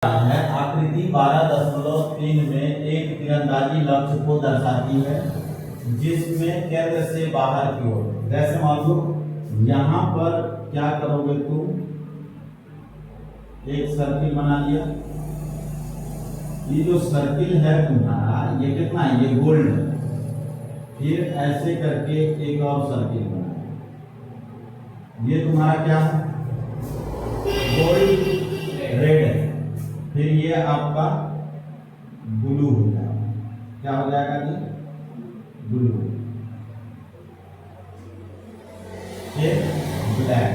है आकृति 12.3 में एक तीरंदाजी लक्ष्य को दर्शाती है जिसमें केंद्र से बाहर की ओर, जैसे मान लो यहाँ पर क्या करोगे तुम, एक सर्किल बना लिया। ये जो सर्किल है तुम्हारा ये कितना है, ये गोल्ड है। फिर ऐसे करके एक और सर्किल बना, ये तुम्हारा क्या है, गोल्ड रेड है। फिर ये आपका ब्लू हो जाएगा, क्या हो जाएगा जी, ब्लू। फिर ब्लैक,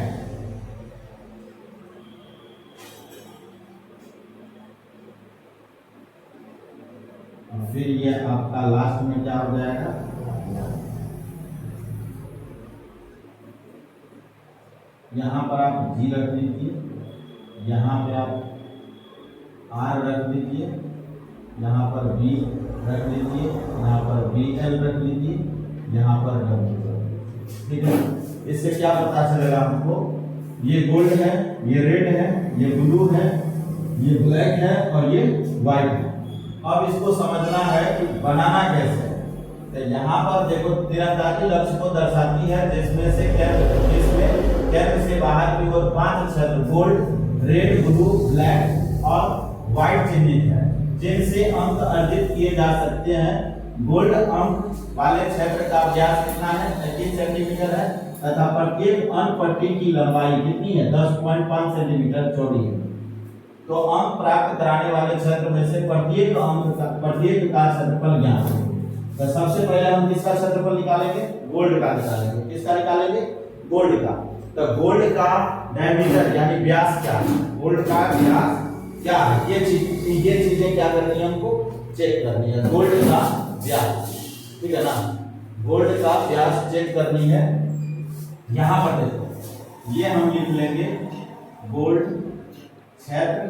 और फिर ये आपका लास्ट में क्या हो जाएगा, यहाँ पर आप जी रख लीजिए, यहाँ पे आप R रख लीजिए, यहाँ पर B रख लीजिए, यहाँ पर BL रख लीजिए, यहाँ पर W। ठीक है, इससे क्या पता चलेगा हमको, ये गोल्ड है, ये रेड है, ये ब्लू है, ये ब्लैक है और ये व्हाइट है। अब इसको समझना है कि बनाना कैसे है। तो यहाँ पर देखो तीरंदाजी लक्ष्य को दर्शाती है जिसमें केंद्र से बाहर की ओर 5 क्षेत्र गोल्ड, रेड, ब्लू, ब्लैक और व्हाइट चिन्हित है जिनसे अंक अर्जित किए जा सकते हैं। गोल्ड अंक वाले क्षेत्र का व्यास कितना है, 21 सेंटीमीटर है तथा प्रत्येक अंक पट्टी की लंबाई कितनी है, 10.5 सेंटीमीटर चौड़ी है। तो अंक प्राप्त कराने वाले क्षेत्र में से प्रत्येक का क्षेत्रफल ज्ञात है। तो सबसे पहले हम किसका क्षेत्रफल निकालेंगे, गोल्ड का निकालेंगे। किसका निकालेंगे, गोल्ड का। तो गोल्ड का डायमीटर यानी व्यास क्या है, गोल्ड का व्यास क्या है, ये चीजें क्या करनी है, हमको चेक करनी है। गोल्ड का व्यास, ठीक है ना, गोल्ड का व्यास चेक करनी है। यहां पर देखो ये हम लिख लेंगे गोल्ड क्षेत्र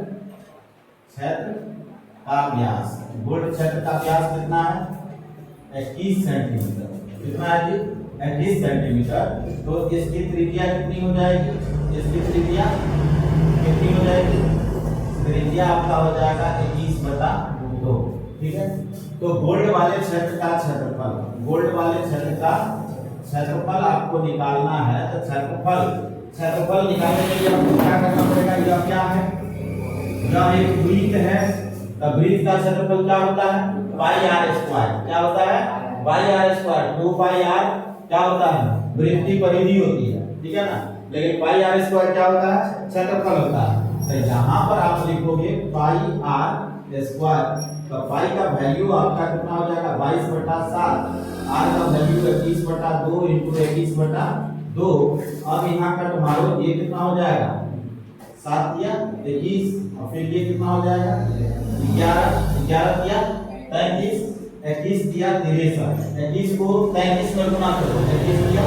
का व्यास। गोल्ड क्षेत्र का व्यास कितना है, 21 सेंटीमीटर। कितना है जी, 21 सेंटीमीटर। तो इसकी त्रिज्या कितनी हो जाएगी, इसकी त्रिज्या कितनी हो जाएगी, त्रिज्या आपका हो जाएगा 21/2। ठीक है, तो गोल्ड वाले क्षेत्र का क्षेत्रफल, गोल्ड वाले क्षेत्र का क्षेत्रफल आपको निकालना है। तो क्षेत्रफल निकालने के लिए आपको क्या करना पड़ेगा, यह क्या है, यह एक वृत्त है। तो वृत्त का क्षेत्रफल क्या होता है, पाई आर स्क्वायर। क्या होता है, पाई आर स्क्वायर। 2 पाई आर क्या होता है, वृत्त की परिधि होती है, ठीक है ना। लेकिन पाई आर स्क्वायर क्या होता है, क्षेत्रफल होता है। तो यहाँ पर आप लिखोगे पाई आर स्क्वायर। तो पाई का वैल्यू आपका कितना हो जाएगा, 22/7। आर का वैल्यू 21/2 इंटू 21/2। अब यहाँ कट मारो, ये कितना हो जाएगा, 7 या 21, और फिर ये कितना हो जाएगा, 11 या 33, 21 दिया 63। 21 को 33 में गुना करो, 21 दिया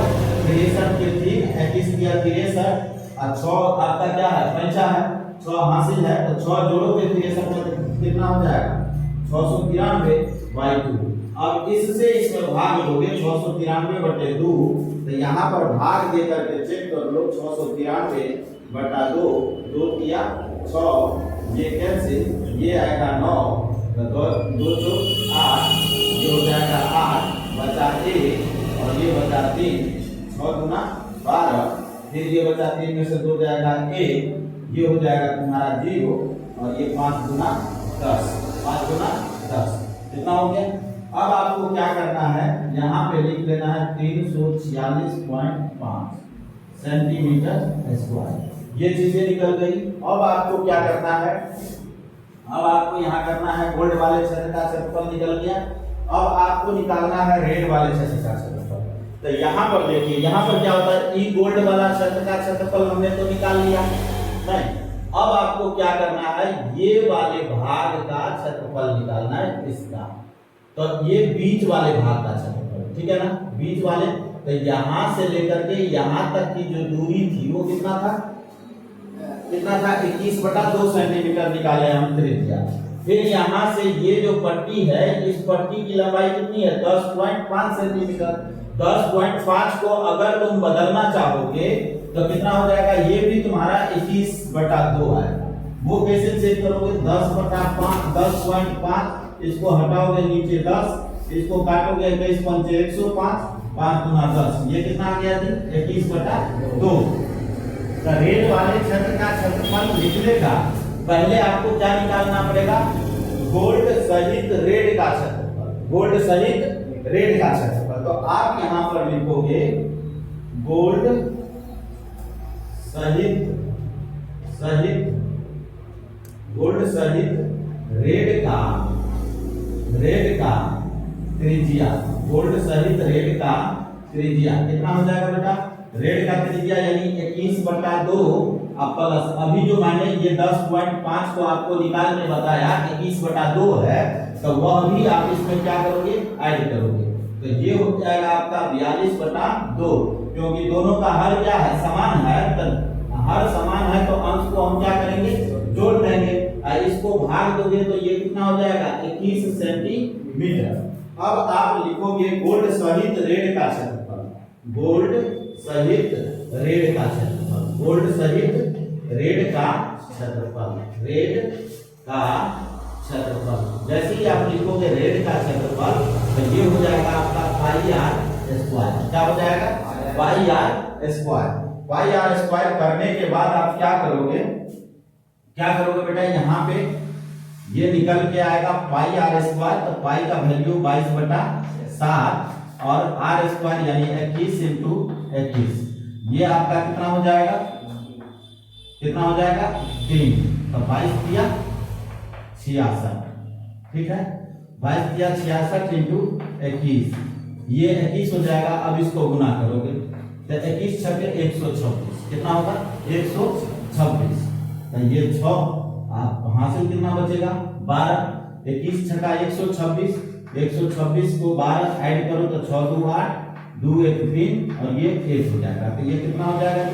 63 के ठीक, 21 दिया 63 और 6 आपका क्या है, पंचा है, 6 हासिल है। तो 6 जोड़ोगे 63 में कितना हो जाएगा, 693/2। अब इससे इसमें भाग लोगे 693/2। तो यहाँ पर भाग दे करके चेक कर लो, 693/2, 2 किया 6, ये कैंसिल, ये आएगा 9, 2 2 8, ये हो जाएगा 8, बचा 1 और ये बचा 3, 6 गुना 12, फिर ये बचा 3 में से 2 जाएगा 1, ये हो जाएगा तुम्हारा 0 और ये 5 गुना 10, 5 गुना 10 कितना हो गया। अब आपको क्या करना है, यहाँ पे लिख लेना है 346.5 सेंटीमीटर स्क्वायर। ये चीजें निकल गई। अब आपको क्या करना है, अब आपको यहाँ करना है, गोल्ड वाले क्षेत्र का क्षेत्रफल निकल गया। अब आपको निकालना है रेड वाले क्षेत्र का क्षेत्रफल। तो यहाँ पर देखिए, यहाँ पर क्या होता है, ई गोल्ड वाला क्षेत्र का क्षेत्रफल हमने तो निकाल लिया नहीं। अब आपको क्या करना है, ये वाले भाग का क्षेत्रफल निकालना है इसका। तो ये बीच वाले भाग का क्षेत्रफल, ठीक है ना, बीच वाले। तो यहाँ से लेकर के यहाँ तक की जो दूरी थी वो कितना था, 21/2 सेंटीमीटर निकाले हम त्रिज्या। फिर यहाँ से ये जो पट्टी है, इस पट्टी की लंबाई कितनी है, 10.5 सेंटीमीटर। 10.5 को अगर तुम बदलना चाहोगे तो कितना हो जाएगा, ये भी तुम्हारा 21/2 आएगा। वो कैसे चेक करोगे? 10/5, 10.5, इसको हटाओगे नीचे 10, इसको काटोगे 21 पंचे 105, 5 गुना 10, ये कितना आ गया जी? 21/2। तो रेड वाले क्षेत्र का क्षेत्रफल निकलेगा। पहले आपको क्या निकालना पड़ेगा? गोल्ड सहित रेड का क्षेत्रफल, गोल्ड सहित रेड का क्षेत्रफल। तो आप यहां पर लिखोगे गोल्ड सहित गोल्ड सहित रेड का त्रिज्या, गोल्ड सहित रेड का त्रिज्या कितना हो जाएगा बेटा? रेड का त्रिज्या यानी 21/2 प्लस अभी जो मैंने ये 10.5 को आपको निकाल के बताया 21/2 है, तो वह भी आप इसमें क्या करोगे? ऐड करोगे। तो ये हो जाएगा आपका 42/2, क्योंकि दोनों का हर क्या है? समान है। तो हर समान है तो अंश को हम क्या करेंगे? जोड़ देंगे। और इसको भाग दोगे तो ये कितना हो जाएगा? 21 सेंटीमीटर। अब आप लिखोगे गोल्ड सहित रेड का क्षेत्रफल, गोल्ड सहित रेड का क्षेत्रफल, गोल्ड सहित रेड का क्षेत्रफल, रेड का क्षेत्रफल। जैसे ही आप लिखोगे रेड का क्षेत्रफल तो ये हो जाएगा आपका पाई आर स्क्वायर। क्या हो जाएगा? Pi r square. Pi r square करने के बाद आप क्या करोगे? क्या करोगे बेटा? यहाँ पे ये निकल के आएगा पाई आर स्क्वायर, तो पाई का वैल्यू 22/7 और आर स्क्वायर यानी 21 × 21, ये आपका कितना हो जाएगा? कितना हो जाएगा? 3। तो 22 दिया 66, ठीक है? 22 दिया 66 × 21, ये 21 हो जाएगा। अब इसको गुना करोगे तो 21 छके 126, कितना होगा? 126। तो ये 6 आप हासिल कितना बचेगा? 12। 21 छका 126, 126 को 12 ऐड करो तो 6 2 8, 2 1 3 और ये 1 हो जाएगा। तो ये कितना हो जाएगा?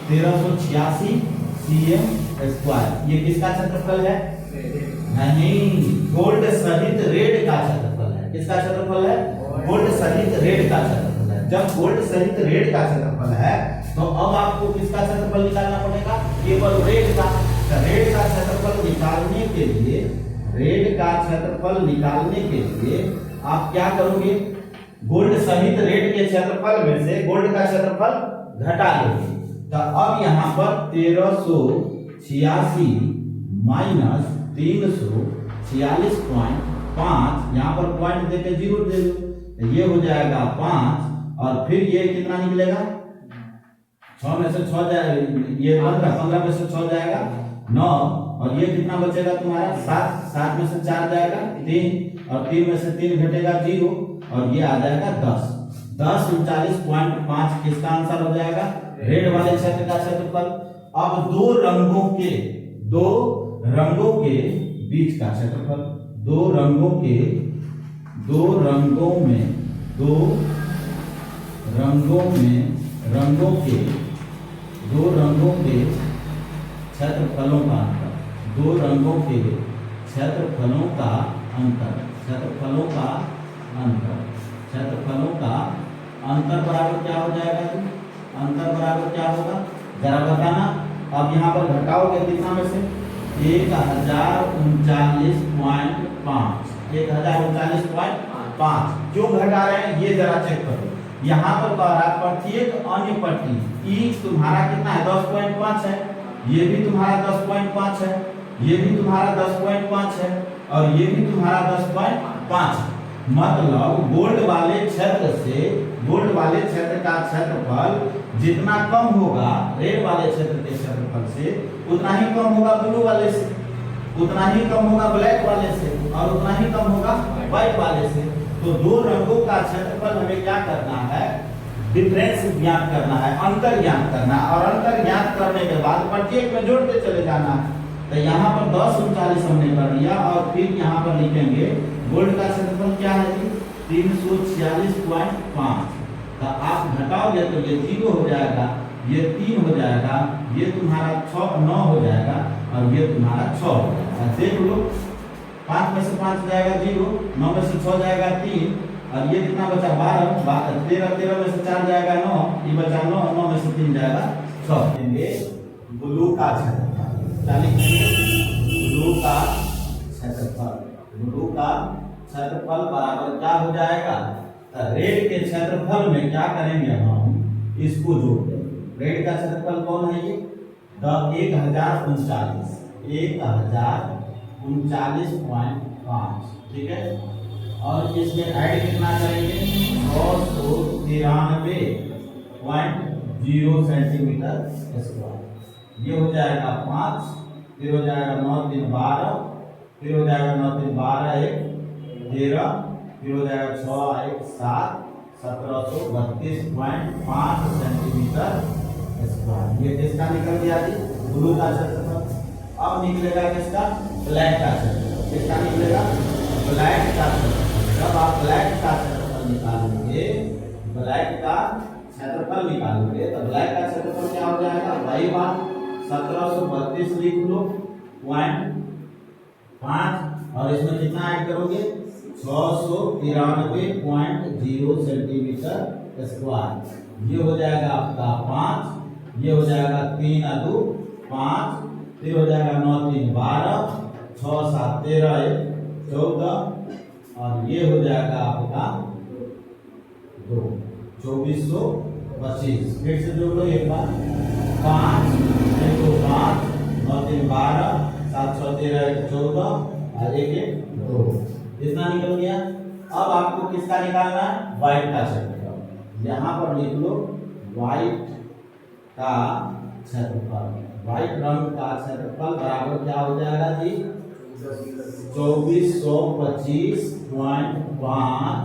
1386 cm²। ये किसका क्षेत्रफल है? नहीं, गोल्ड सहित रेड का क्षेत्रफल है। किसका क्षेत्रफल है? गोल्ड सहित रेड का क्षेत्रफल है। जब गोल्ड सहित रेड का क्षेत्रफल है तो अब आपको किसका क्षेत्रफल निकालना पड़ेगा? केवल रेड का। रेड का क्षेत्रफल निकालने के लिए, रेड का क्षेत्रफल निकालने के लिए आप क्या करोगे? गोल्ड सहित रेड के क्षेत्रफल में से गोल्ड का क्षेत्रफल घटा दोगे। तो अब यहाँ पर 1386 माइनस 346.5, यहाँ पर पॉइंट देके 0 दे दो, ये हो जाएगा 5 और फिर ये कितना निकलेगा? 6 में से 6 जाएगा, ये 15 में से 6 जाएगा 9 और ये कितना बचेगा तुम्हारा? 7 में से 4 जाएगा 3 और 3 में से 3 घटेगा 0 और ये आ जाएगा 10। 1039.5 किसका आंसर हो जाएगा? रेड वाले क्षेत्र का क्षेत्रफल। अब दो रंगों के बीच का क्षेत्रफल, दो रंगों के क्षेत्रफलों का अंतर, दो रंगों के क्षेत्रफलों का अंतर, अंतर बराबर क्या हो जाएगा? अंतर बराबर क्या होगा? जरा बताना। अब यहाँ पर घटाओगे कितना में से? 1039.5, 1039.5। क्यों घटा रहे हैं ये जरा चेक करो। यहाँ पर कह रहा प्रत्येक अन्य पट्टी ई तुम्हारा कितना है? 10.5 है, ये भी तुम्हारा 10.5 है, ये भी तुम्हारा 10.5 है और ये भी तुम्हारा 10.5 है। मतलब गोल्ड वाले क्षेत्र का क्षेत्रफल जितना कम होगा रेड वाले क्षेत्र के क्षेत्रफल से, उतना ही कम होगा ब्लू वाले से, उतना ही कम होगा ब्लैक वाले से और उतना ही कम होगा व्हाइट वाले से। तो दो रंगों का क्षेत्रफल हमें क्या करना है? डिफरेंस ज्ञात करना है, अंतर ज्ञात करना है और अंतर ज्ञात करने के बाद प्रत्येक में जोड़ते चले जाना है। तो यहाँ पर 1039 हमने कर लिया और फिर यहाँ पर लिखेंगे गोल्ड का क्षेत्रफल क्या है जी? 346.5। तो आप घटाओगे तो ये 0 हो जाएगा, ये 3 हो जाएगा, ये तुम्हारा 9 हो जाएगा और ये तुम्हारा 6 हो जाएगा। देख लो, 5 में से 5 जाएगा 0, 9 में से 6 जाएगा 3 और ये कितना बचा? 12, 13 में से 4 जाएगा 9, ये बचा 9 में से 3 जाएगा 6। ब्लू का क्षेत्रफल ब्लू का क्षेत्रफल बराबर क्या हो जाएगा, तो रेड के क्षेत्रफल में क्या करेंगे हम, इसको जोड़ देंगे। रेड का क्षेत्रफल कौन है ये, 1039.5, ठीक है। और इसमें ऐड कितना करेंगे, 693.0 सेंटीमीटर स्क्वायर। ये हो जाएगा 5, फिर हो जाएगा 9 3 12, फिर हो जाएगा 9 3 12 1 13, फिर हो जाएगा 6 1 7, 1732.5 सेंटीमीटर स्क्वायर। ये किसका निकल गया जी, ब्लू का क्षेत्रफल। अब निकलेगा किसका, ब्लैक का क्षेत्रफल। किसका निकलेगा, ब्लैक का क्षेत्रफल। जब आप ब्लैक का क्षेत्रफल निकालोगे, ब्लैक का क्षेत्रफल निकालोगे तो ब्लैक का क्षेत्रफल क्या हो जाएगा, वही बात 1732 लिख लो .5, और इसमें कितना ऐड करोगे, 693.0 सेंटीमीटर स्क्वायर। ये हो जाएगा आपका 5, ये हो जाएगा 3 2 5, फिर हो जाएगा 9 3 12, 6 7 13 1 14, और ये हो जाएगा आपका 2425। फिर से जोड़ लो एक बार, 5 2 5, 9 3 12, 7 6 13 1 14, और 1 1 2। इतना निकल गया। अब आपको किसका निकालना है, व्हाइट का क्षेत्रफल। यहाँ पर लिख लो व्हाइट का क्षेत्रफल। व्हाइट रंग का क्षेत्रफल बराबर क्या हो जाएगा जी, 2425.5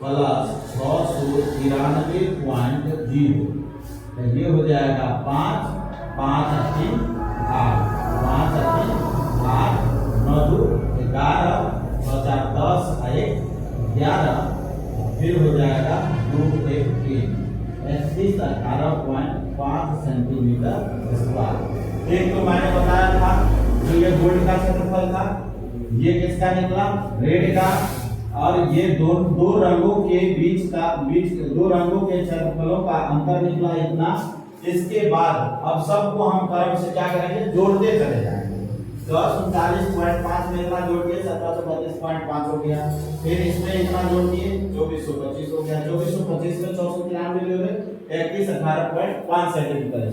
प्लस 693.0। ये हो जाएगा 5 5 8 8 5 8 9 2 11 4 10 1 11, फिर हो जाएगा 2 1 3 18.5 सेंटीमीटर स्क्वायर। एक तो मैंने बताया था जो ये गोल्ड का क्षेत्रफल था, ये किसका निकला, रेड का। और ये दो रंगों के बीच दो रंगों के क्षेत्रफलों का अंतर निकला इतना। इसके बाद अब सबको हम क्रम से क्या करेंगे, जोड़ते चले जाएंगे। 1039.5 में इतना जोड़ दिए, 1732.5 हो गया। फिर इसमें इतना जोड़ दिए, 2425 हो गया। 2425 में 693 ले लो, 3118.5 सेंटीमीटर।